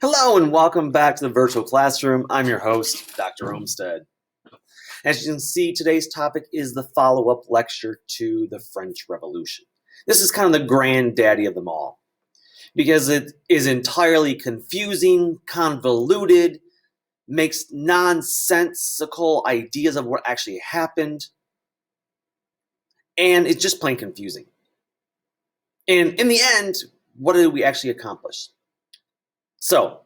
Hello and welcome back to the virtual classroom. I'm your host, Dr. Olmsted. As you can see, today's topic is the follow-up lecture to the French Revolution. This is kind of the granddaddy of them all because it is entirely confusing, convoluted, makes nonsensical ideas of what actually happened, and it's just plain confusing. And in the end, what did we actually accomplish? So,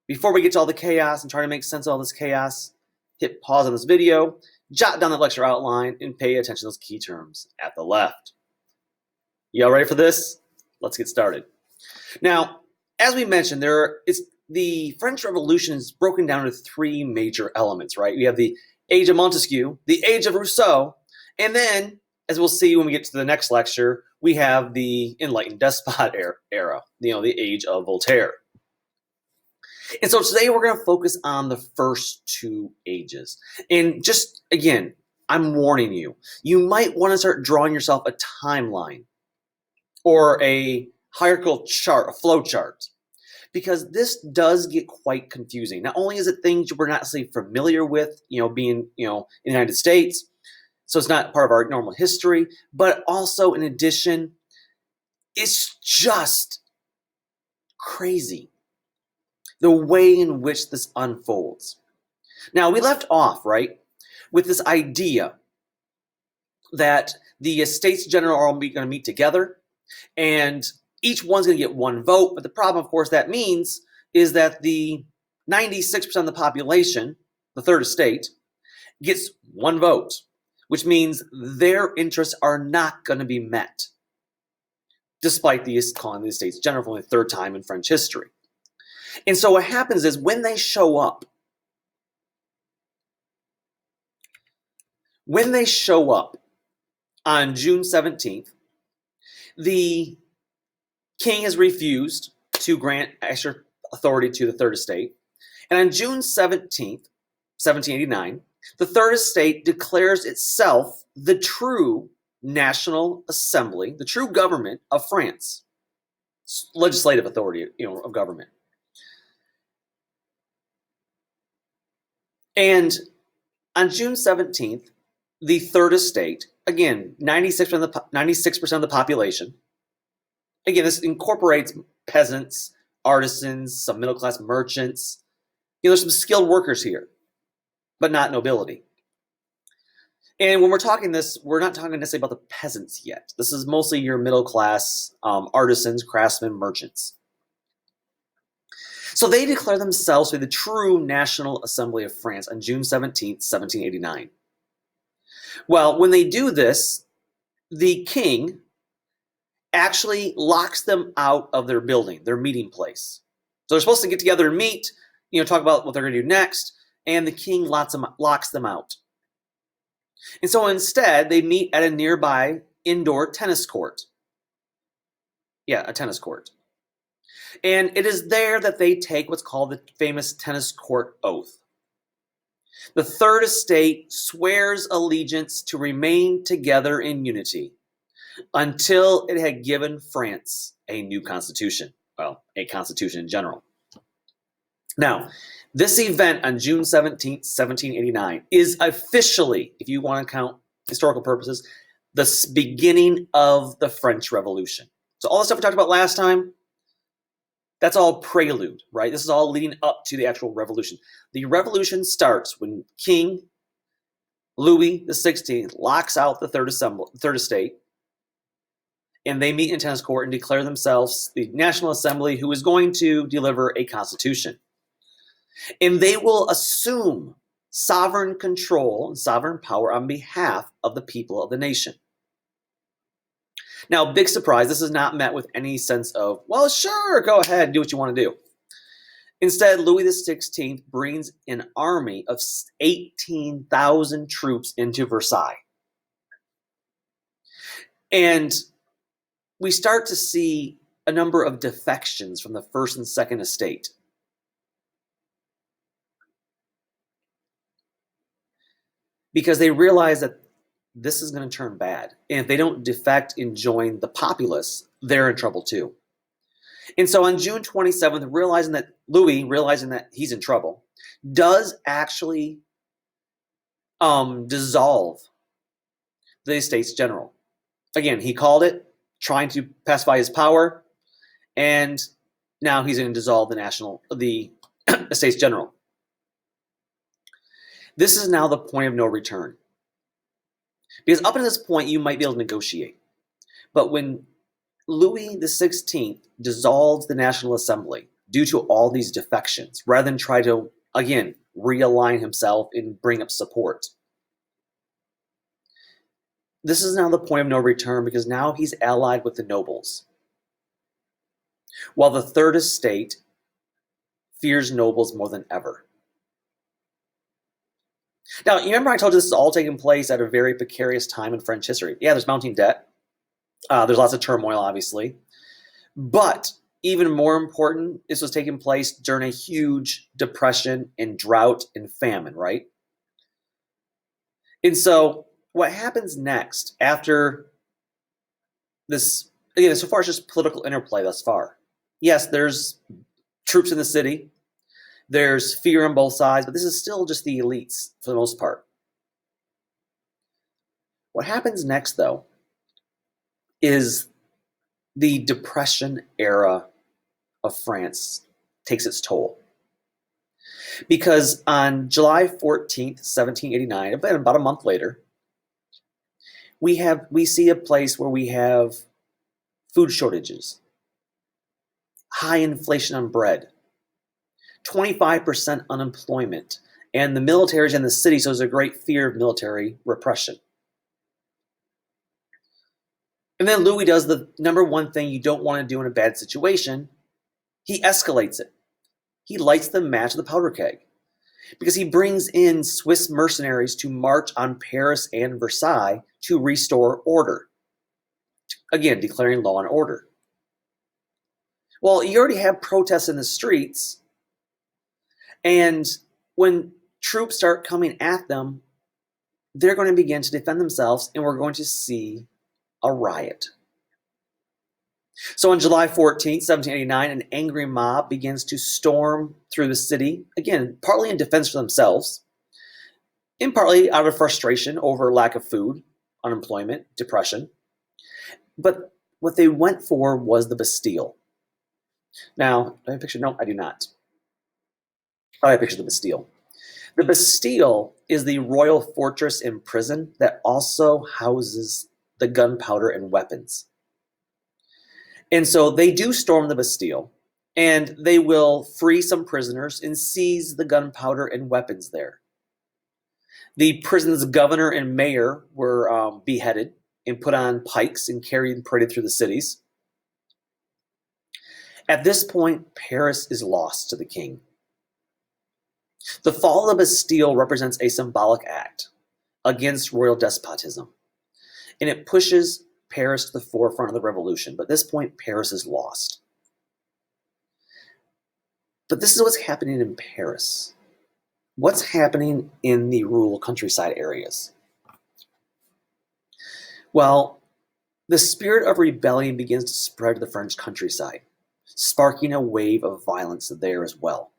before we get to all the chaos and try to make sense of all this chaos, hit pause on this video, jot down the lecture outline, and pay attention to those key terms at the left. Y'all ready for this? Let's get started. Now, as we mentioned, the French Revolution is broken down into three major elements, right? We have the Age of Montesquieu, the Age of Rousseau, and then, as we'll see when we get to the next lecture, we have the Enlightened Despot era, the Age of Voltaire. And so today we're going to focus on the first two ages. And just, again, I'm warning you, you might want to start drawing yourself a timeline or a hierarchical chart, a flow chart, because this does get quite confusing. Not only is it things we're not necessarily familiar with, being, in the United States, so it's not part of our normal history, but also in addition, it's just crazy the way in which this unfolds. Now, we left off, right, with this idea that the States General are all going to meet together, and each one's going to get one vote. But the problem, of course, that means is that the 96% of the population, the third estate, gets one vote, which means their interests are not going to be met, despite calling the States General for only the third time in French history. And so what happens is when they show up on June 17th, the king has refused to grant extra authority to the third estate. And on June 17th, 1789, the third estate declares itself the true National Assembly, the true government of France, legislative authority, of government. And on June 17th, the third estate, again, 96% of the population, again, this incorporates peasants, artisans, some middle-class merchants. There's some skilled workers here, but not nobility. And when we're talking this, we're not talking necessarily about the peasants yet. This is mostly your middle-class artisans, craftsmen, merchants. So they declare themselves to be the true National Assembly of France on June 17th, 1789. Well, when they do this, the king actually locks them out of their building, their meeting place. So they're supposed to get together and meet, talk about what they're going to do next, and the king locks them out. And so instead, they meet at a nearby indoor tennis court. Yeah, a tennis court. And it is there that they take what's called the famous tennis court oath. The third estate swears allegiance to remain together in unity until it had given France a new constitution. Well, a constitution in general. Now, this event on June 17th, 1789 is officially, if you want to count historical purposes, the beginning of the French Revolution. So all the stuff we talked about last time, that's all prelude, right? This is all leading up to the actual revolution. The revolution starts when King Louis XVI locks out the third estate, and they meet in a tennis court and declare themselves the National Assembly, who is going to deliver a constitution. And they will assume sovereign control and sovereign power on behalf of the people of the nation. Now, big surprise, this is not met with any sense of, well, sure, go ahead, do what you want to do. Instead, Louis XVI brings an army of 18,000 troops into Versailles. And we start to see a number of defections from the first and second estate. Because they realize that this is going to turn bad. And if they don't defect and join the populace, they're in trouble too. And so on June 27th, Louis, realizing that he's in trouble, does actually dissolve the Estates General. Again, he called it, trying to pacify his power, and now he's going to dissolve the Estates General. This is now the point of no return. Because up to this point, you might be able to negotiate. But when Louis XVI dissolves the National Assembly due to all these defections, rather than try to, again, realign himself and bring up support, this is now the point of no return, because now he's allied with the nobles. While the Third Estate fears nobles more than ever. Now, you remember I told you this is all taking place at a very precarious time in French history. Yeah, there's mounting debt. There's lots of turmoil, obviously. But even more important, this was taking place during a huge depression and drought and famine, right? And so what happens next after this, again, so far it's just political interplay thus far. Yes, there's troops in the city. There's fear on both sides, but this is still just the elites for the most part. What happens next, though, is the Depression era of France takes its toll. Because on July 14th, 1789, about a month later, we see a place where we have food shortages, high inflation on bread, 25% unemployment, and the military is in the city, so there's a great fear of military repression. And then Louis does the number one thing you don't want to do in a bad situation. He escalates it. He lights the match of the powder keg, because he brings in Swiss mercenaries to march on Paris and Versailles to restore order. Again, declaring law and order. Well, you already have protests in the streets, and when troops start coming at them, they're going to begin to defend themselves, and we're going to see a riot. So on July 14th, 1789, an angry mob begins to storm through the city, again, partly in defense for themselves, and partly out of frustration over lack of food, unemployment, depression. But what they went for was the Bastille. Now, do I have a picture? No, I do not. I have a picture of the Bastille. The Bastille is the royal fortress and prison that also houses the gunpowder and weapons. And so they do storm the Bastille, and they will free some prisoners and seize the gunpowder and weapons there. The prison's governor and mayor were beheaded and put on pikes and paraded through the cities. At this point, Paris is lost to the king. The fall of the Bastille represents a symbolic act against royal despotism, and it pushes Paris to the forefront of the revolution. But at this point, Paris is lost. But this is what's happening in Paris. What's happening in the rural countryside areas? Well, the spirit of rebellion begins to spread to the French countryside, sparking a wave of violence there as well.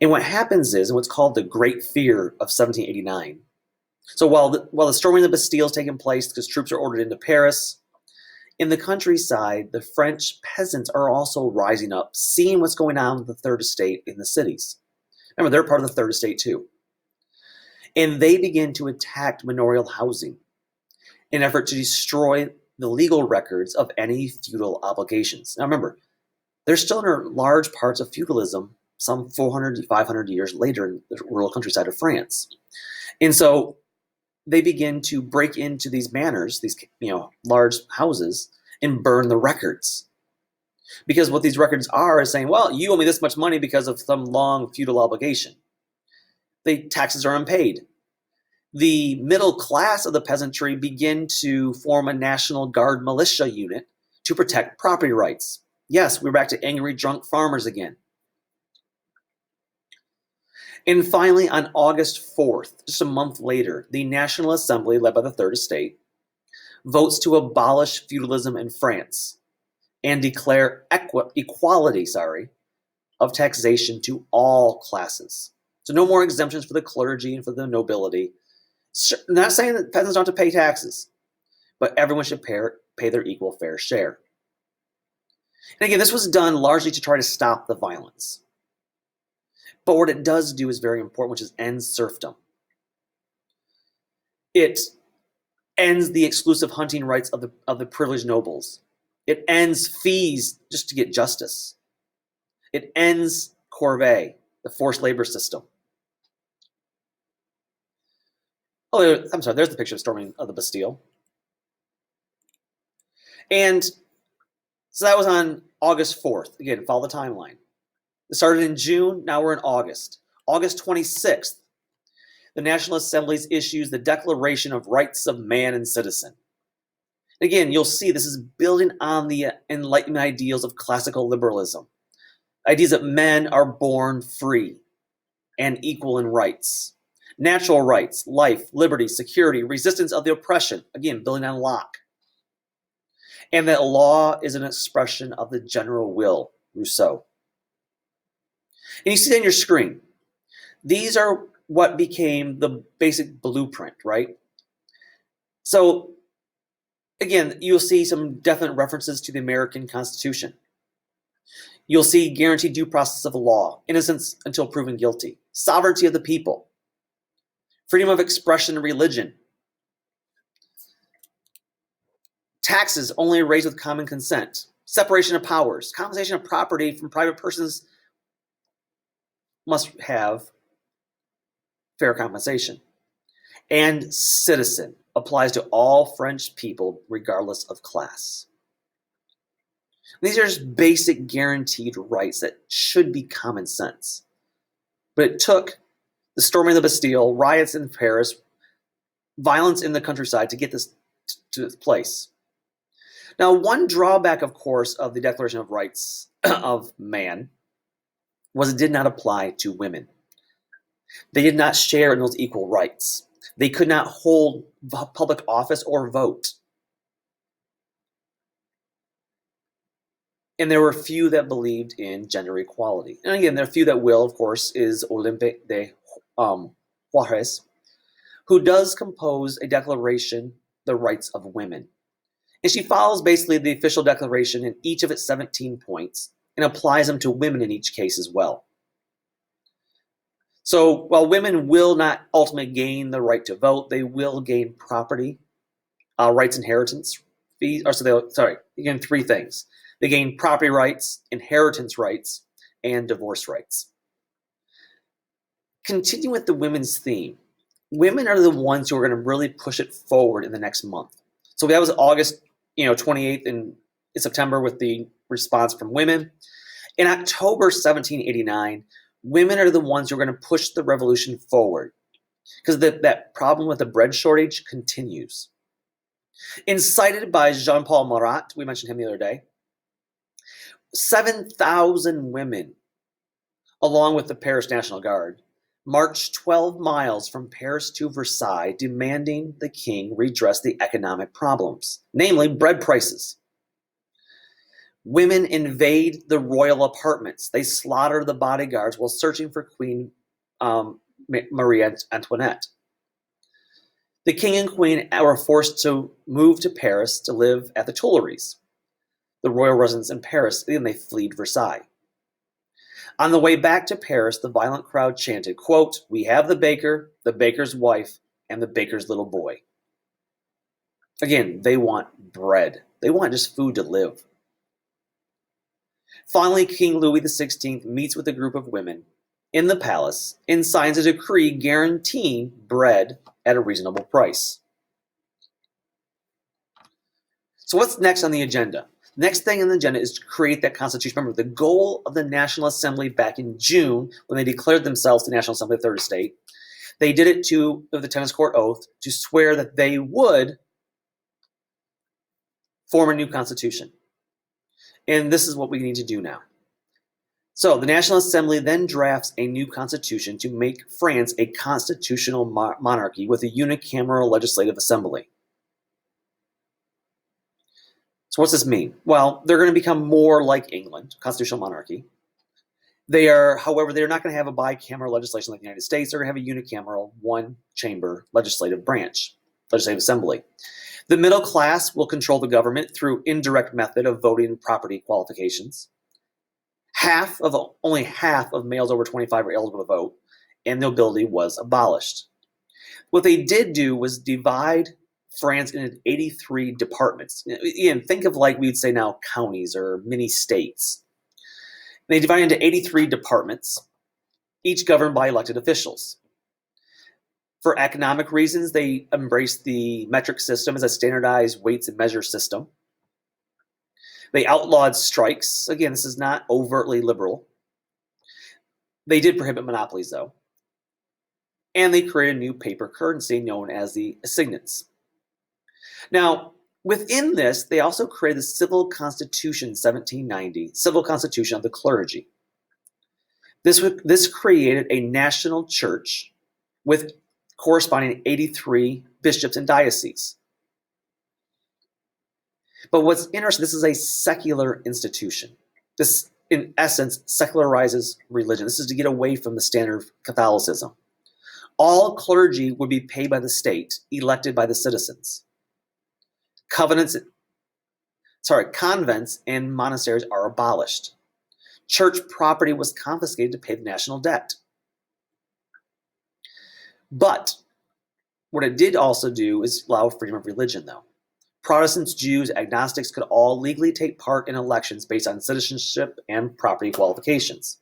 And what happens is, what's called the Great Fear of 1789. So while the storming of the Bastille is taking place because troops are ordered into Paris, in the countryside, the French peasants are also rising up, seeing what's going on with the Third Estate in the cities. Remember, they're part of the Third Estate too. And they begin to attack manorial housing in an effort to destroy the legal records of any feudal obligations. Now remember, they're still under large parts of feudalism some 400 to 500 years later in the rural countryside of France. And so they begin to break into these manors, these large houses, and burn the records. Because what these records are is saying, well, you owe me this much money because of some long feudal obligation. The taxes are unpaid. The middle class of the peasantry begin to form a National Guard militia unit to protect property rights. Yes, we're back to angry, drunk farmers again. And finally, on August 4th, just a month later, the National Assembly, led by the Third Estate, votes to abolish feudalism in France and declare equality of taxation to all classes. So no more exemptions for the clergy and for the nobility. I'm not saying that peasants don't have to pay taxes, but everyone should pay their equal fair share. And again, this was done largely to try to stop the violence. But what it does do is very important, which is end serfdom. It ends the exclusive hunting rights of the privileged nobles. It ends fees just to get justice. It ends corvée, the forced labor system. Oh, I'm sorry, there's the picture of storming of the Bastille. And so that was on August 4th. Again, follow the timeline. It started in June, now we're in August. August 26th, the National Assembly issues the Declaration of Rights of Man and Citizen. Again, you'll see this is building on the Enlightenment ideals of classical liberalism. Ideas that men are born free and equal in rights. Natural rights, life, liberty, security, resistance of the oppression. Again, building on Locke. And that law is an expression of the general will, Rousseau. And you see that on your screen. These are what became the basic blueprint, right? So, again, you'll see some definite references to the American Constitution. You'll see guaranteed due process of the law, innocence until proven guilty, sovereignty of the people, freedom of expression and religion, taxes only raised with common consent, separation of powers, compensation of property from private persons must have fair compensation, and citizen applies to all French people regardless of class. These are just basic guaranteed rights that should be common sense. But it took the storming of the Bastille, riots in Paris, violence in the countryside to get this to this place. Now, one drawback, of course, of the Declaration of Rights of Man was it did not apply to women. They did not share in those equal rights. They could not hold public office or vote. And there were few that believed in gender equality. And again, there are few that will, of course, is Olympe de Juarez, who does compose a declaration, the rights of women. And she follows basically the official declaration in each of its 17 points and applies them to women in each case as well. So while women will not ultimately gain the right to vote, they will gain property, rights, inheritance, fees, again, three things. They gain property rights, inheritance rights, and divorce rights. Continuing with the women's theme, women are the ones who are going to really push it forward in the next month. So that was August 28th and in September with the response from women. In October 1789, women are the ones who are going to push the revolution forward because that problem with the bread shortage continues. Incited by Jean-Paul Marat, we mentioned him the other day, 7,000 women, along with the Paris National Guard, marched 12 miles from Paris to Versailles, demanding the king redress the economic problems, namely bread prices. Women invade the royal apartments. They slaughter the bodyguards while searching for Queen Marie Antoinette. The king and queen were forced to move to Paris to live at the Tuileries, the royal residence in Paris, and they fled Versailles. On the way back to Paris, the violent crowd chanted, quote, "We have the baker's wife, and the baker's little boy." Again, they want bread. They want just food to live. Finally, King Louis XVI meets with a group of women in the palace and signs a decree guaranteeing bread at a reasonable price. So what's next on the agenda? Next thing on the agenda is to create that constitution. Remember, the goal of the National Assembly back in June, when they declared themselves the National Assembly of the Third Estate, they did it with the tennis court oath to swear that they would form a new constitution. And this is what we need to do now. So the National Assembly then drafts a new constitution to make France a constitutional monarchy with a unicameral legislative assembly. So what's this mean? Well, they're going to become more like England, constitutional monarchy. However, they're not going to have a bicameral legislation like the United States. They're going to have a unicameral, one-chamber legislative branch, legislative assembly. The middle class will control the government through indirect method of voting and property qualifications. Only half of males over 25 are eligible to vote, and nobility was abolished. What they did do was divide France into 83 departments. Again, think of like we would say now counties or mini states. They divided into 83 departments, each governed by elected officials. For economic reasons, they embraced the metric system as a standardized weights and measure system. They outlawed strikes. Again, this is not overtly liberal. They did prohibit monopolies, though. And they created a new paper currency known as the assignats. Now, within this, they also created the Civil Constitution 1790, Civil Constitution of the Clergy. This created a national church with corresponding 83 bishops and dioceses. But what's interesting, this is a secular institution. This, in essence, secularizes religion. This is to get away from the standard of Catholicism. All clergy would be paid by the state, elected by the citizens. Convents and monasteries are abolished. Church property was confiscated to pay the national debt. But what it did also do is allow freedom of religion, though. Protestants, Jews, agnostics could all legally take part in elections based on citizenship and property qualifications.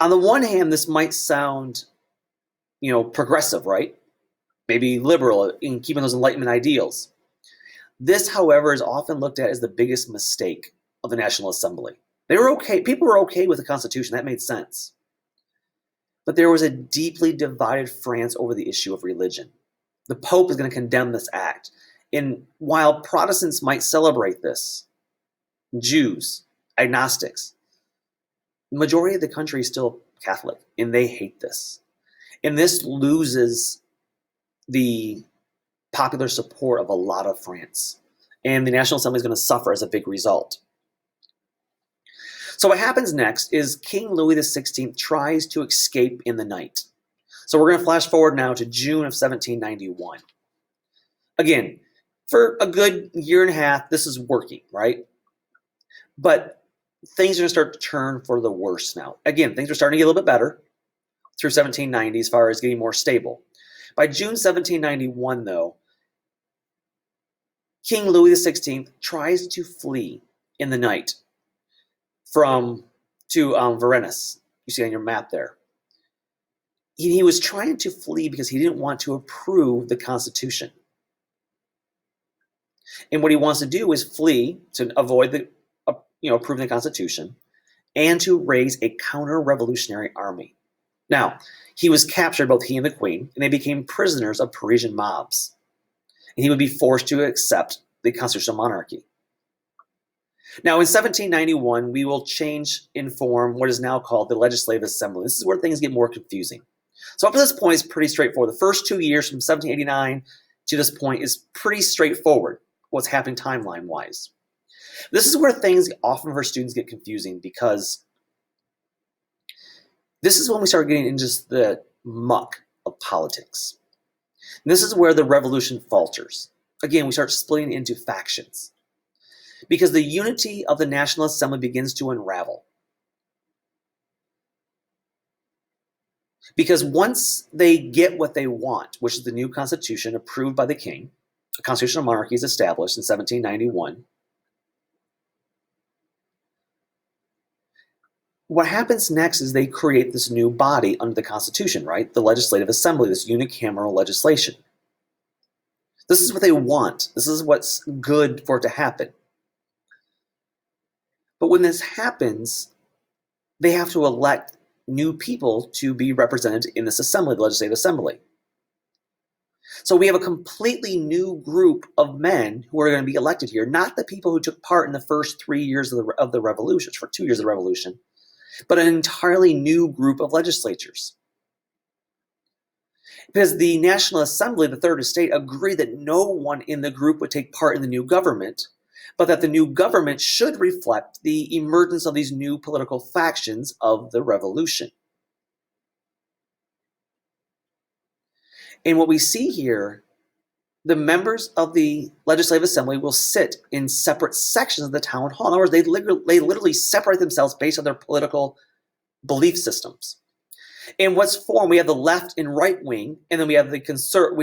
On the one hand, this might sound, progressive, right? Maybe liberal in keeping those Enlightenment ideals. This, however, is often looked at as the biggest mistake of the National Assembly. They were okay. People were okay with the Constitution. That made sense. But there was a deeply divided France over the issue of religion. The Pope is going to condemn this act. And while Protestants might celebrate this, Jews, agnostics, the majority of the country is still Catholic, and they hate this. And this loses the popular support of a lot of France. And the National Assembly is going to suffer as a big result. So what happens next is King Louis XVI tries to escape in the night. So we're going to flash forward now to June of 1791. Again, for a good year and a half, this is working, right? But things are going to start to turn for the worse now. Again, things are starting to get a little bit better through 1790 as far as getting more stable. By June 1791, though, King Louis XVI tries to flee in the night to Varennes. You see on your map there. He was trying to flee because he didn't want to approve the Constitution. And what he wants to do is flee to avoid approving the Constitution and to raise a counter-revolutionary army. Now, he was captured, both he and the Queen, and they became prisoners of Parisian mobs. And he would be forced to accept the constitutional monarchy. Now, in 1791, we will change and form what is now called the Legislative Assembly. This is where things get more confusing. So up to this point, it's pretty straightforward. The first 2 years from 1789 to this point is pretty straightforward, what's happening timeline-wise. This is where things often for students get confusing because this is when we start getting into just the muck of politics. And this is where the revolution falters. Again, we start splitting into factions because the unity of the National Assembly begins to unravel. Because once they get what they want, which is the new constitution approved by the king, a constitutional monarchy is established in 1791, what happens next is they create this new body under the Constitution, right? The Legislative Assembly, this unicameral legislation. This is what they want. This is what's good for it to happen. But when this happens, they have to elect new people to be represented in this assembly, the Legislative Assembly. So we have a completely new group of men who are going to be elected here, not the people who took part in the first 3 years of the revolution, for 2 years of the revolution, but an entirely new group of legislatures. because the National Assembly, the Third Estate, agreed that no one in the group would take part in the new government, but that the new government should reflect the emergence of these new political factions of the revolution. And what we see here, the members of the Legislative Assembly will sit in separate sections of the town hall. In other words, they literally separate themselves based on their political belief systems. And what's formed, we have the left and right wing, and then we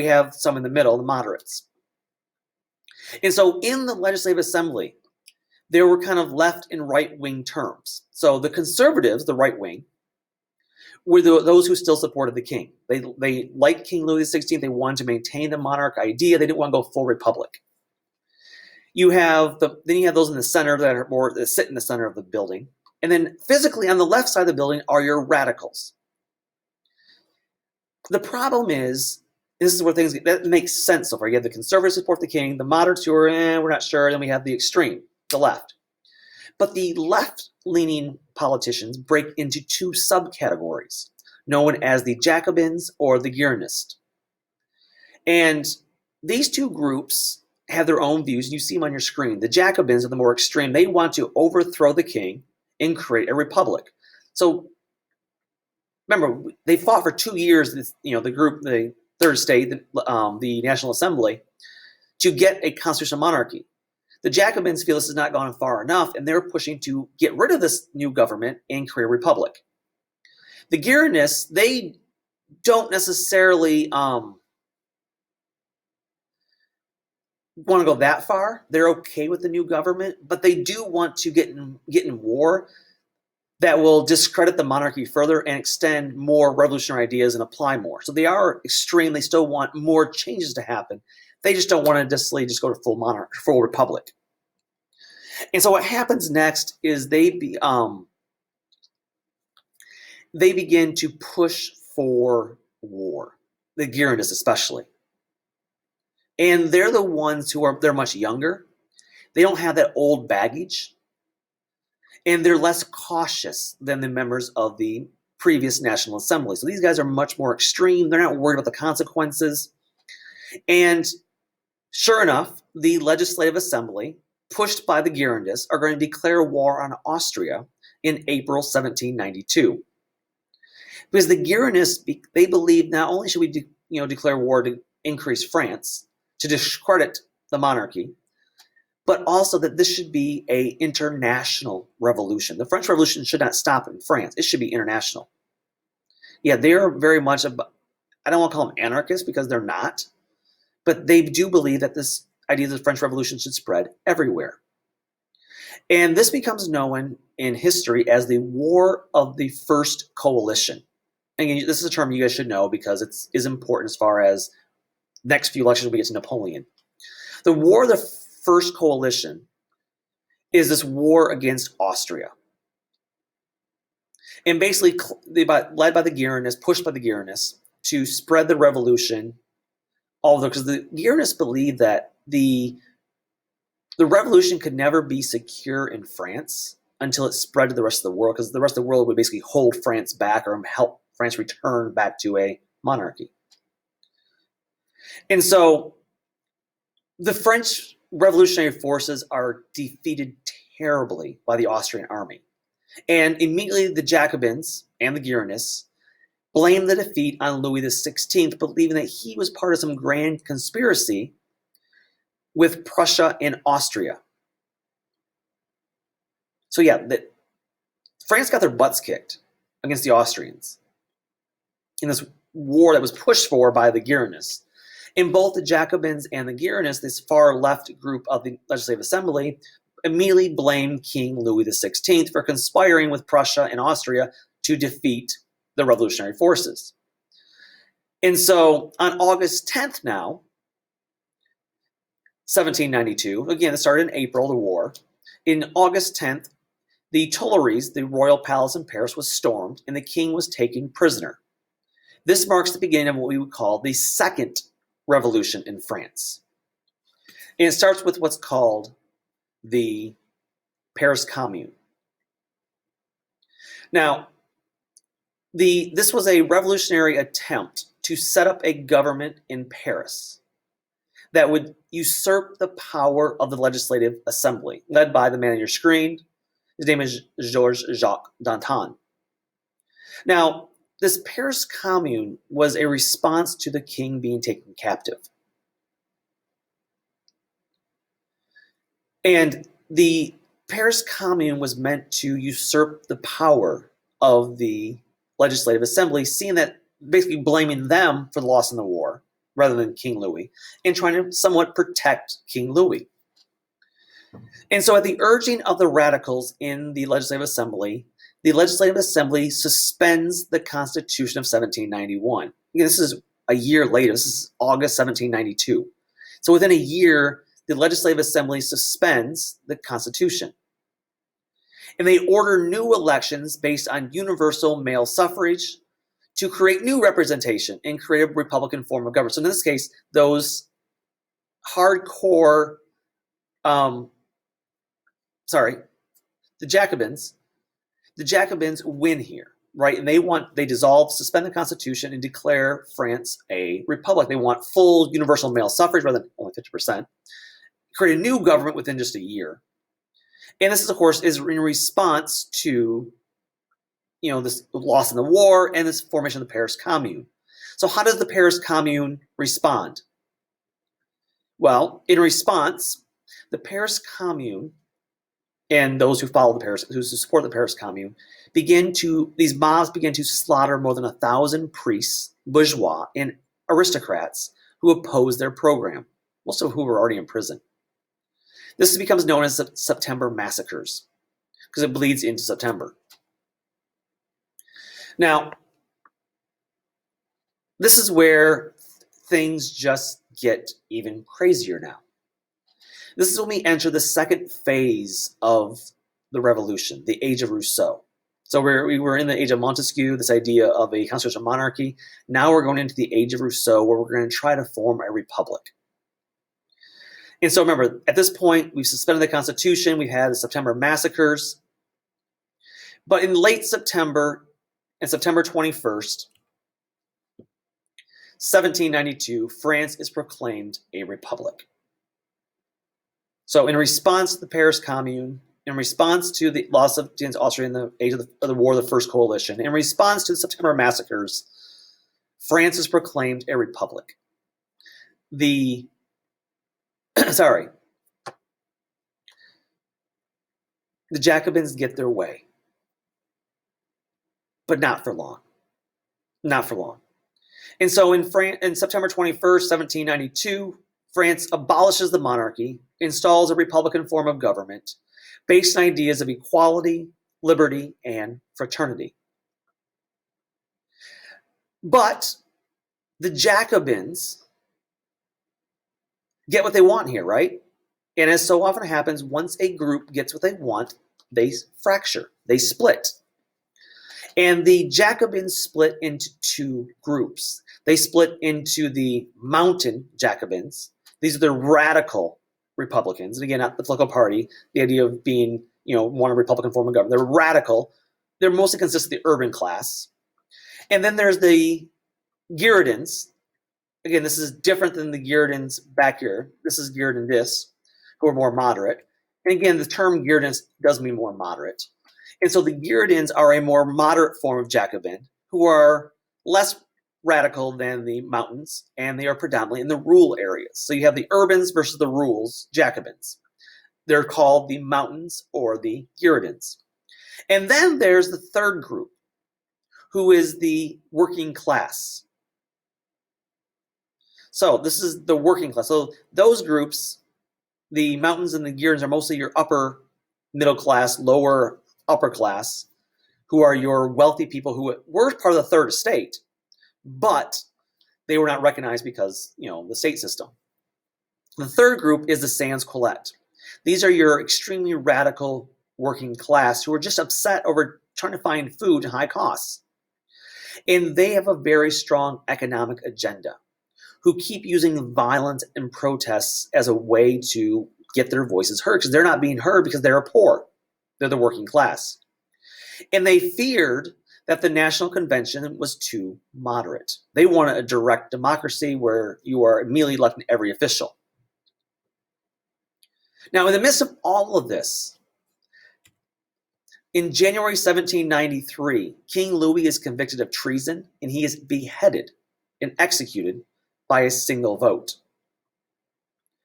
have some in the middle, the moderates. And so in the Legislative Assembly, there were kind of left and right wing terms. So the conservatives, the right wing, were those who still supported the king. They liked King Louis XVI. They wanted to maintain the monarch idea. They didn't want to go full republic. Then you have those in the center that sit in the center of the building. And then physically on the left side of the building are your radicals. The problem is, this is where that makes sense so far. You have the conservatives support the king, the moderates who are, we're not sure, and then we have the extreme, the left. But the left-leaning politicians break into two subcategories, known as the Jacobins or the Gironists. And these two groups have their own views, and you see them on your screen. The Jacobins are the more extreme. They want to overthrow the king and create a republic. So remember, they fought for 2 years, the Third Estate, the National Assembly, to get a constitutional monarchy. The Jacobins feel this has not gone far enough, and they're pushing to get rid of this new government and create a republic. The Gironists, they don't necessarily want to go that far. They're okay with the new government, but they do want to get in war that will discredit the monarchy further and extend more revolutionary ideas and apply more. So they are extreme. They still want more changes to happen. They just don't want to just go to full republic. And so what happens next is they begin to push for war, the Gironists especially. And they're the ones they're much younger. They don't have that old baggage. And they're less cautious than the members of the previous National Assembly. So these guys are much more extreme. They're not worried about the consequences. And sure enough, the Legislative Assembly, pushed by the Girondins, are going to declare war on Austria in April 1792. Because the Girondins, they believe not only should we declare war to increase France, to discredit the monarchy, but also that this should be an international revolution. The French Revolution should not stop in France. It should be international. Yeah, they are very much, I don't want to call them anarchists because they're not, but they do believe that this idea of the French Revolution should spread everywhere. And this becomes known in history as the War of the First Coalition. And this is a term you guys should know because it is important as far as next few lectures we get to Napoleon. The War of the First Coalition is this war against Austria. And basically led by the Gironists, pushed by the Gironists to spread the revolution all over, because the Gironists believed that the revolution could never be secure in France until it spread to the rest of the world, because the rest of the world would basically hold France back or help France return back to a monarchy. And so the French revolutionary forces are defeated terribly by the Austrian army. And immediately the Jacobins and the Gironists blame the defeat on Louis XVI, believing that he was part of some grand conspiracy with Prussia and Austria. So yeah, France got their butts kicked against the Austrians in this war that was pushed for by the Gironists. And both the Jacobins and the Gironists, this far left group of the Legislative Assembly, immediately blamed King Louis XVI for conspiring with Prussia and Austria to defeat the revolutionary forces. And so on August 10th now, 1792, again, it started in April, the war. In August 10th, the Tuileries, the royal palace in Paris, was stormed and the king was taken prisoner. This marks the beginning of what we would call the Second Revolution in France. And it starts with what's called the Paris Commune. Now, this was a revolutionary attempt to set up a government in Paris that would usurp the power of the Legislative Assembly, led by the man on your screen. His name is Georges Jacques Danton. Now, this Paris Commune was a response to the king being taken captive. And the Paris Commune was meant to usurp the power of the Legislative Assembly, seeing that basically blaming them for the loss in the war rather than King Louis, and trying to somewhat protect King Louis. And so at the urging of the radicals in the Legislative Assembly, the Legislative Assembly suspends the Constitution of 1791. Again, this is a year later. This is August 1792. So within a year, the Legislative Assembly suspends the Constitution. And they order new elections based on universal male suffrage to create new representation and create a Republican form of government. So in this case, those hardcore, the Jacobins win here, right? And they dissolve, suspend the Constitution, and declare France a republic. They want full universal male suffrage rather than only 50%. Create a new government within just a year. And this, of course, is in response to, this loss in the war and this formation of the Paris Commune. So how does the Paris Commune respond? Well, in response, the Paris Commune and those who support the Paris Commune these mobs begin to slaughter more than 1,000 priests, bourgeois, and aristocrats who oppose their program, most of whom were already in prison. This becomes known as the September Massacres because it bleeds into September. Now, this is where things just get even crazier now. This is when we enter the second phase of the revolution, the Age of Rousseau. So we were in the Age of Montesquieu, this idea of a constitutional monarchy. Now we're going into the Age of Rousseau, where we're going to try to form a republic. And so remember, at this point, we've suspended the Constitution. We've had the September Massacres. But in late September, and September 21st, 1792, France is proclaimed a republic. So in response to the Paris Commune, in response to the loss of Austria in the age of the War of the First Coalition, in response to the September Massacres, France is proclaimed a republic. The Jacobins get their way. But not for long. Not for long. And so in September 21st, 1792, France abolishes the monarchy, installs a republican form of government based on ideas of equality, liberty, and fraternity. But the Jacobins get what they want here, right? And as so often happens, once a group gets what they want, they fracture, they split. And the Jacobins split into two groups. They split into the Mountain Jacobins. These are the radical Republicans. And again, not the political party, the idea of being, one Republican form of government. They're radical. They're mostly consist of the urban class. And then there's the Girondins. Again, this is different than the Girondins back here. This is Girondins, who are more moderate. And again, the term Girondins does mean more moderate. And so the Girondins are a more moderate form of Jacobin who are less radical than the Mountains, and they are predominantly in the rural areas. So you have the urbans versus the rurals, Jacobins. They're called the Mountains or the Girondins. And then there's the third group, who is the working class. So this is the working class. So those groups, the Mountains and the Girondins, are mostly your upper middle class, lower upper class, who are your wealthy people who were part of the Third Estate, but they were not recognized because, the state system. The third group is the sans-culottes. These are your extremely radical working class who are just upset over trying to find food at high costs. And they have a very strong economic agenda, who keep using violence and protests as a way to get their voices heard, because they're not being heard because they're poor. They're the working class. And they feared that the National Convention was too moderate. They wanted a direct democracy where you are immediately electing every official. Now, in the midst of all of this, in January 1793, King Louis is convicted of treason and he is beheaded and executed by a single vote.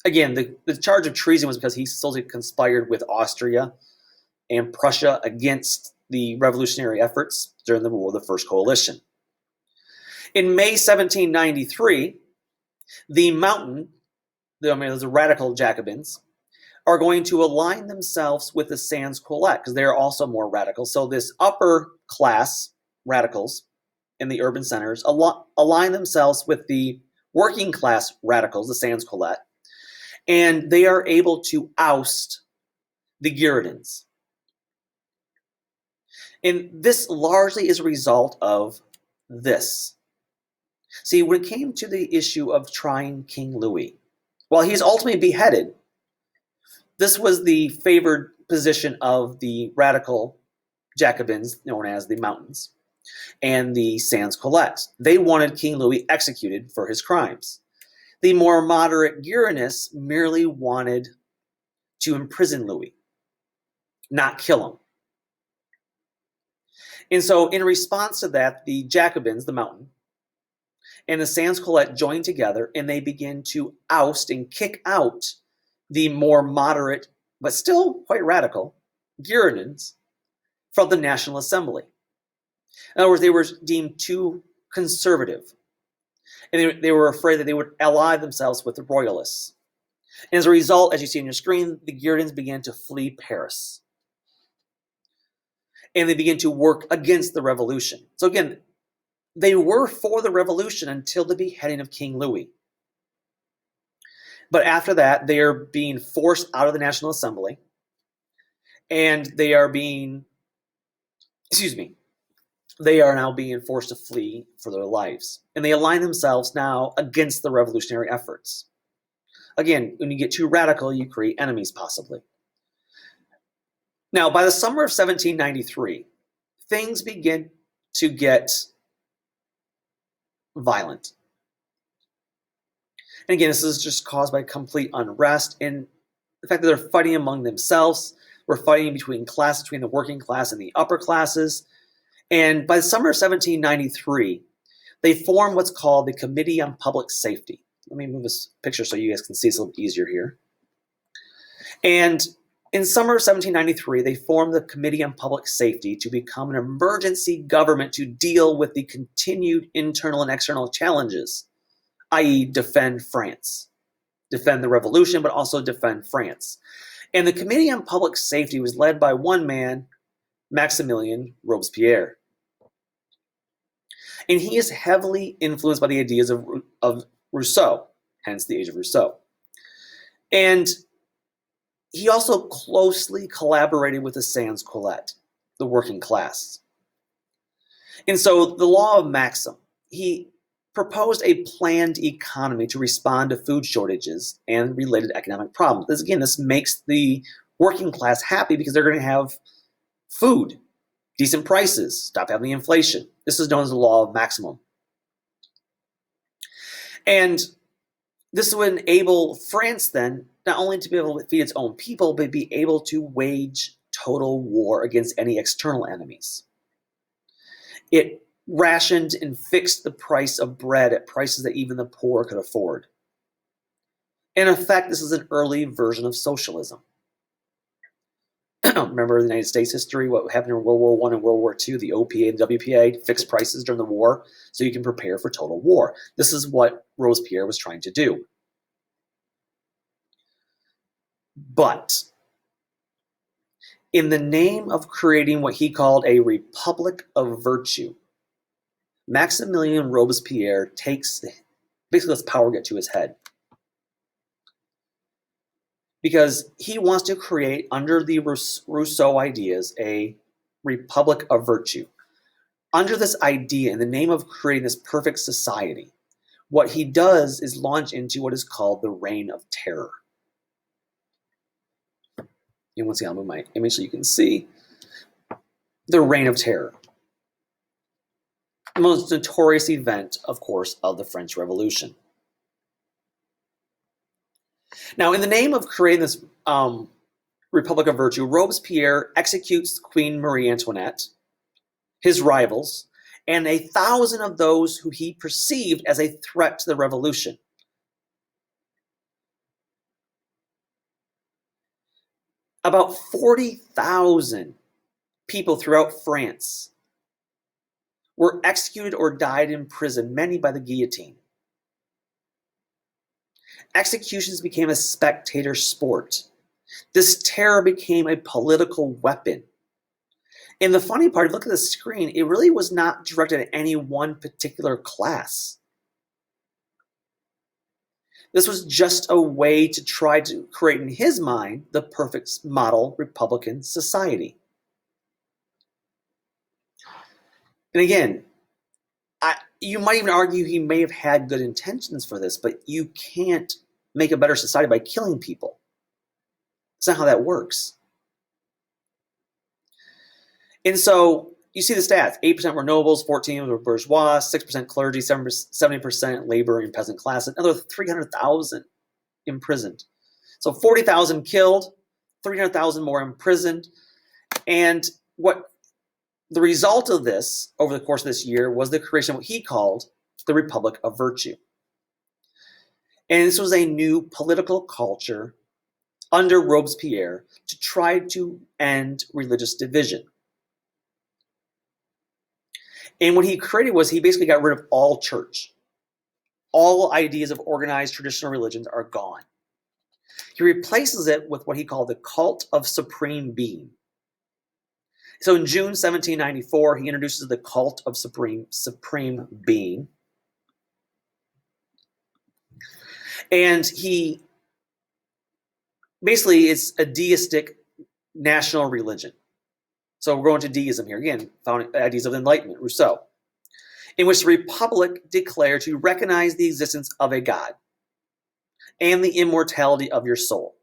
Again, the charge of treason was because he supposedly conspired with Austria and Prussia against the revolutionary efforts during the War of the First Coalition. In May 1793, the radical Jacobins, are going to align themselves with the sans-culottes because they are also more radical. So this upper class radicals in the urban centers align themselves with the working class radicals, the sans-culottes, and they are able to oust the Girondins. And this largely is a result of this. See, when it came to the issue of trying King Louis, while he's ultimately beheaded, this was the favored position of the radical Jacobins, known as the Mountains, and the sans-culottes. They wanted King Louis executed for his crimes. The more moderate Girondists merely wanted to imprison Louis, not kill him. And so in response to that, the Jacobins, the Mountain, and the sans-culottes joined together and they begin to oust and kick out the more moderate, but still quite radical, Girondins from the National Assembly. In other words, they were deemed too conservative. And they were afraid that they would ally themselves with the royalists. And as a result, as you see on your screen, the Girondins began to flee Paris. And they began to work against the revolution. So again, they were for the revolution until the beheading of King Louis. But after that, they are being forced out of the National Assembly. And they are now being forced to flee for their lives. And they align themselves now against the revolutionary efforts. Again, when you get too radical, you create enemies, possibly. Now, by the summer of 1793, things begin to get violent. And again, this is just caused by complete unrest and the fact that they're fighting among themselves. We're fighting between the working class and the upper classes. And by the summer of 1793, they form what's called the Committee on Public Safety. Let me move this picture so you guys can see it's a little easier here. And in summer of 1793, they formed the Committee on Public Safety to become an emergency government to deal with the continued internal and external challenges, i.e. defend France, defend the revolution, but also defend France. And the Committee on Public Safety was led by one man, Maximilien Robespierre. And he is heavily influenced by the ideas of Rousseau, hence the Age of Rousseau. And he also closely collaborated with the sans-culottes, the working class. And so the law of Maxim, he proposed a planned economy to respond to food shortages and related economic problems. This makes the working class happy because they're going to have food, decent prices, stop having inflation. This is known as the law of maximum. And this would enable France then not only to be able to feed its own people, but be able to wage total war against any external enemies. It rationed and fixed the price of bread at prices that even the poor could afford. In effect, this is an early version of socialism. Remember the United States history, what happened in World War I and World War II, the OPA and WPA, fixed prices during the war so you can prepare for total war. This is what Robespierre was trying to do. But in the name of creating what he called a republic of virtue, Maximilien Robespierre basically lets power get to his head. Because he wants to create, under the Rousseau ideas, a republic of virtue. Under this idea, in the name of creating this perfect society, what he does is launch into what is called the Reign of Terror. And once again, I'll move my image so you can see the Reign of Terror. the most notorious event, of course, of the French Revolution. Now, in the name of creating this Republic of Virtue, Robespierre executes Queen Marie Antoinette, his rivals, and 1,000 of those who he perceived as a threat to the revolution. About 40,000 people throughout France were executed or died in prison, many by the guillotine. Executions became a spectator sport. This terror became a political weapon. And the funny part, look at the screen, it really was not directed at any one particular class. This was just a way to try to create in his mind the perfect model Republican society. And again, you might even argue he may have had good intentions for this, but you can't make a better society by killing people. That's not how that works. And so you see the stats. 8% were nobles, 14% were bourgeois, 6% clergy, 70% labor and peasant class, another 300,000 imprisoned. So 40,000 killed, 300,000 more imprisoned. And what the result of this over the course of this year was the creation of what he called the Republic of Virtue. And this was a new political culture under Robespierre to try to end religious division. And what he created was he basically got rid of all church. All ideas of organized traditional religions are gone. He replaces it with what he called the cult of supreme being. So in June 1794, he introduces the cult of supreme being. And he basically is a deistic national religion. So we're going to deism here. Again, found ideas of enlightenment, Rousseau, in which the Republic declared to recognize the existence of a God and the immortality of your soul.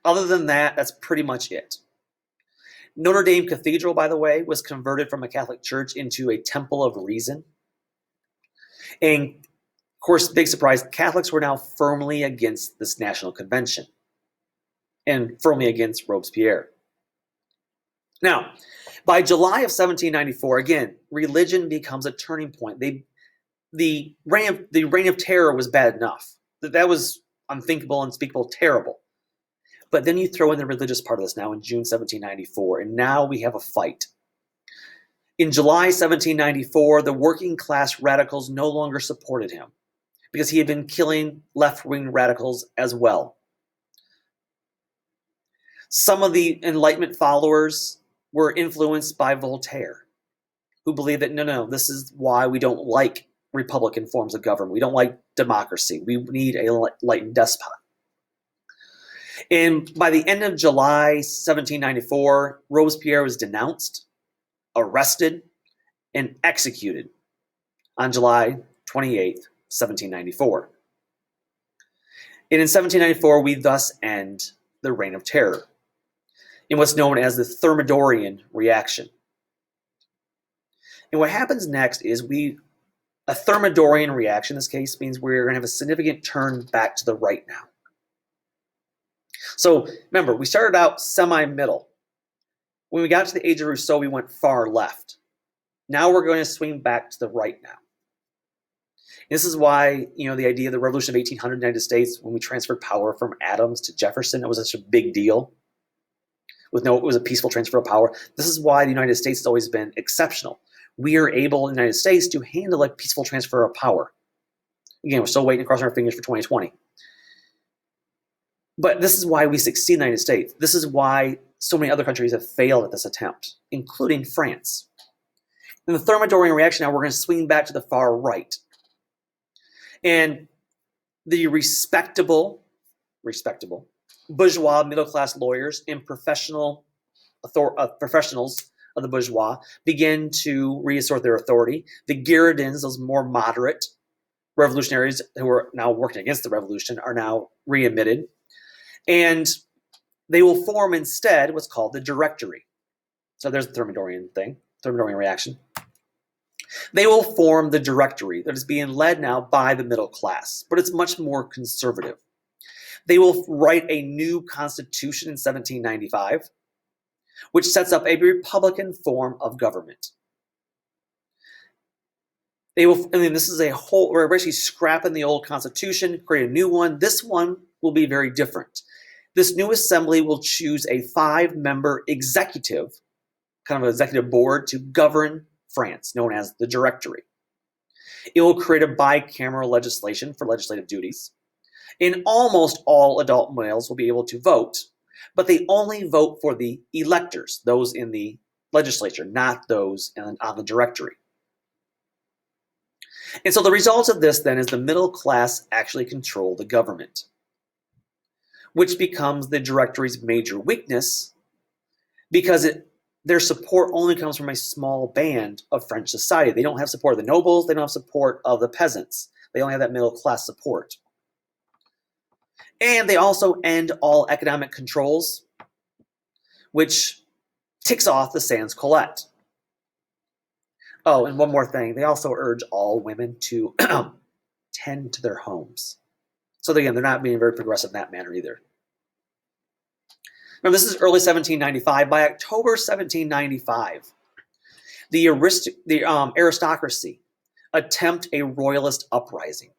Other than that, that's pretty much it. Notre Dame Cathedral, by the way, was converted from a Catholic church into a temple of reason. And of course, big surprise, Catholics were now firmly against this national convention and firmly against Robespierre. Now, by July of 1794, again, religion becomes a turning point. The reign of terror was bad enough. That was unthinkable, unspeakable, terrible. But then you throw in the religious part of this now in June 1794, and now we have a fight. In July 1794, the working class radicals no longer supported him because he had been killing left-wing radicals as well. Some of the Enlightenment followers were influenced by Voltaire, who believed that, no, this is why we don't like Republican forms of government. We don't like democracy. We need a enlightened despot. And by the end of July 1794, Robespierre was denounced, arrested, and executed on July 28, 1794. And in 1794, we thus end the Reign of Terror in what's known as the Thermidorian reaction. And what happens next is a Thermidorian reaction in this case means we're going to have a significant turn back to the right now. So remember, we started out semi-middle. When we got to the age of Rousseau, we went far left. Now we're going to swing back to the right now. This is why, the idea of the Revolution of 1800 in the United States, when we transferred power from Adams to Jefferson, it was such a big deal. It was a peaceful transfer of power. This is why the United States has always been exceptional. We are able in the United States to handle a peaceful transfer of power. Again, we're still waiting to cross our fingers for 2020. But this is why we succeed in the United States. This is why so many other countries have failed at this attempt, including France. In the Thermidorian reaction now, we're going to swing back to the far right. And the respectable bourgeois middle-class lawyers and professionals of the bourgeois begin to reassert their authority. The Girondins, those more moderate revolutionaries who are now working against the revolution, are now readmitted. And they will form instead what's called the Directory. So there's the Thermidorian reaction. They will form the Directory that is being led now by the middle class, but it's much more conservative. They will write a new constitution in 1795, which sets up a republican form of government. This is we're basically scrapping the old constitution, create a new one. This one will be very different. This new assembly will choose a 5-member executive, kind of an executive board, to govern France, known as the Directory. It will create a bicameral legislation for legislative duties. And almost all adult males will be able to vote, but they only vote for the electors, those in the legislature, not those on the Directory. And so the result of this then is the middle class actually control the government, which becomes the Directory's major weakness because their support only comes from a small band of French society. They don't have support of the nobles, they don't have support of the peasants. They only have that middle class support. And they also end all economic controls, which ticks off the sans culotte. Oh, and one more thing. They also urge all women to tend to their homes. So again, they're not being very progressive in that manner either. Remember, this is early 1795. By October 1795, the aristocracy attempt a royalist uprising.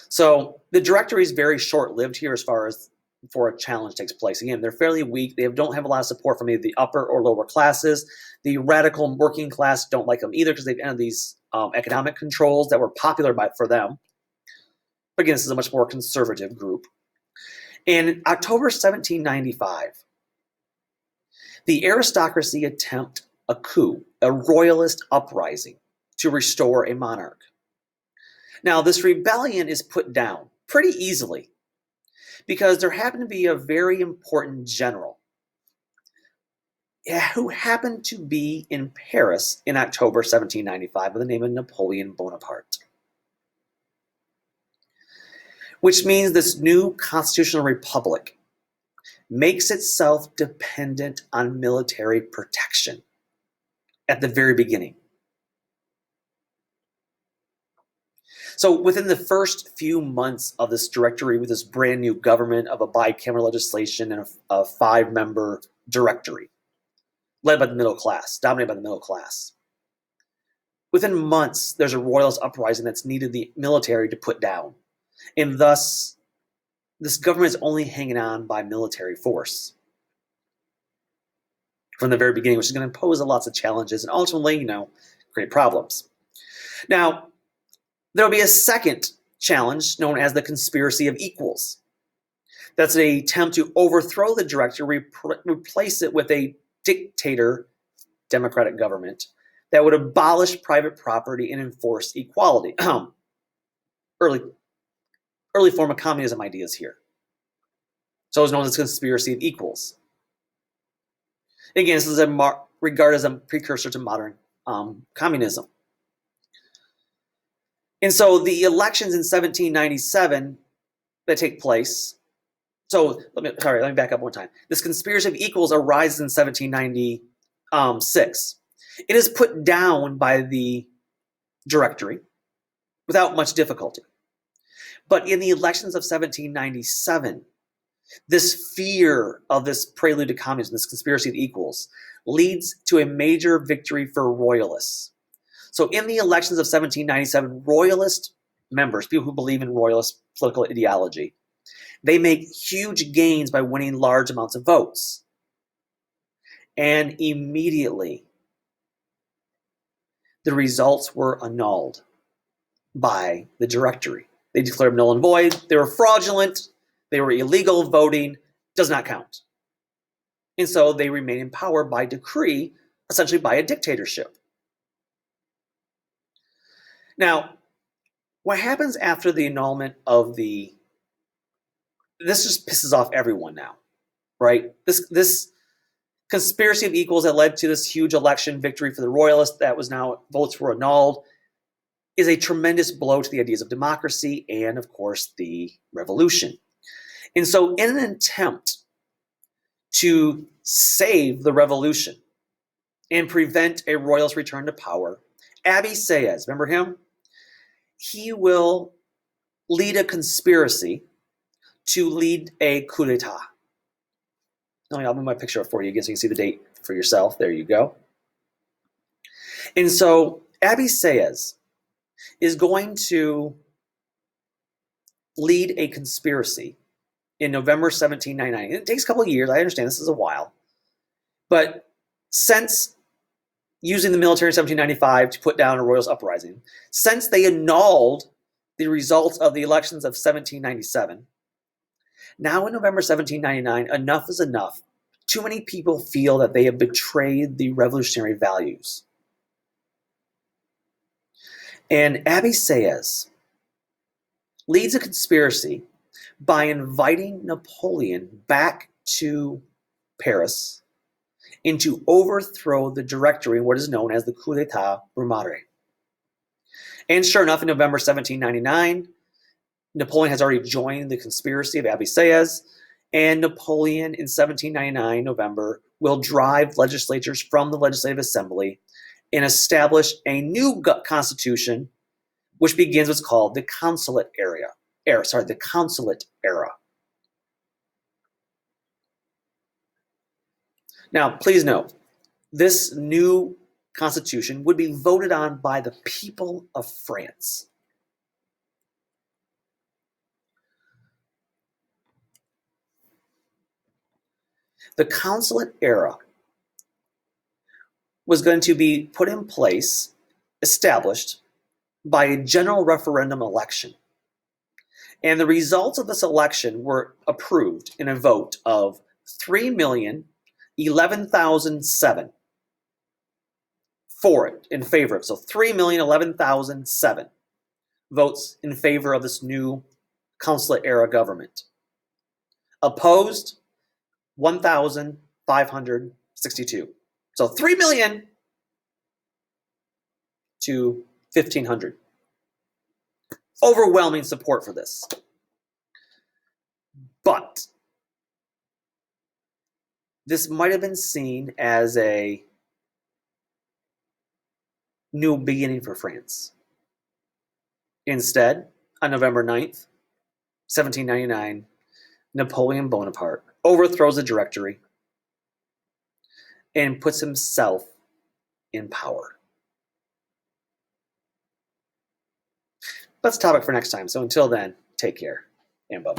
So the Directory is very short-lived here as far as before a challenge takes place. Again, they're fairly weak. They don't have a lot of support from either the upper or lower classes. The radical working class don't like them either because they've ended these economic controls that were popular for them. But again, this is a much more conservative group. In October 1795, the aristocracy attempt a coup, a royalist uprising to restore a monarch. Now, this rebellion is put down pretty easily because there happened to be a very important general who happened to be in Paris in October 1795 by the name of Napoleon Bonaparte. Which means this new constitutional republic makes itself dependent on military protection at the very beginning. So within the first few months of this Directory, with this brand new government of a bicameral legislation and a 5-member Directory, led by the middle class, dominated by the middle class, within months, there's a royalist uprising that's needed the military to put down. And thus, this government is only hanging on by military force from the very beginning, which is going to pose lots of challenges and ultimately, create problems. Now, there'll be a second challenge known as the conspiracy of equals. That's an attempt to overthrow the Directory, replace it with a dictator democratic government that would abolish private property and enforce equality. Early form of communism ideas here. So it's known as conspiracy of equals. Again, this is regarded as a precursor to modern communism. And so the elections in 1797 that take place. So let me back up one time. This conspiracy of equals arises in 1796. It is put down by the Directory without much difficulty. But in the elections of 1797, this fear of this prelude to communism, this conspiracy of equals, leads to a major victory for royalists. So in the elections of 1797, royalist members, people who believe in royalist political ideology, they make huge gains by winning large amounts of votes. And immediately, the results were annulled by the Directory. They declared null and void. They were fraudulent. They were illegal. Voting does not count. And so they remain in power by decree, essentially by a dictatorship. Now, what happens after the annulment of this just pisses off everyone now, right? This conspiracy of equals that led to this huge election victory for the royalists that was now votes were annulled is a tremendous blow to the ideas of democracy and, of course, the revolution. And so in an attempt to save the revolution, and prevent a royalist return to power, Abbé Sieyès, remember him? He will lead a conspiracy to lead a coup d'etat. I'll move my picture up for you again so you can see the date for yourself. There you go. And so Abbé Sieyès is going to lead a conspiracy in November 1799. It takes a couple of years. I understand this is a while. But since using the military in 1795 to put down a royalist uprising, since they annulled the results of the elections of 1797, now in November 1799, enough is enough. Too many people feel that they have betrayed the revolutionary values. And Abbé Sieyès leads a conspiracy by inviting Napoleon back to Paris and to overthrow the Directory in what is known as the coup d'etat Brumaire. And sure enough, in November 1799, Napoleon has already joined the conspiracy of Abbé Sieyès, and Napoleon in 1799, November, will drive legislatures from the Legislative Assembly and establish a new constitution, which begins what's called the Consulate era. The Consulate era. Now, please note, this new constitution would be voted on by the people of France. The Consulate era was going to be put in place, established by a general referendum election. And the results of this election were approved in a vote of 3,011,007 for it, in favor of it. So 3,011,007 votes in favor of this new Consulate era government. Opposed, 1,562. So 3 million to 1,500. Overwhelming support for this. But this might have been seen as a new beginning for France. Instead, on November 9th, 1799, Napoleon Bonaparte overthrows the Directory and puts himself in power. That's a topic for next time. So until then, take care and bye-bye.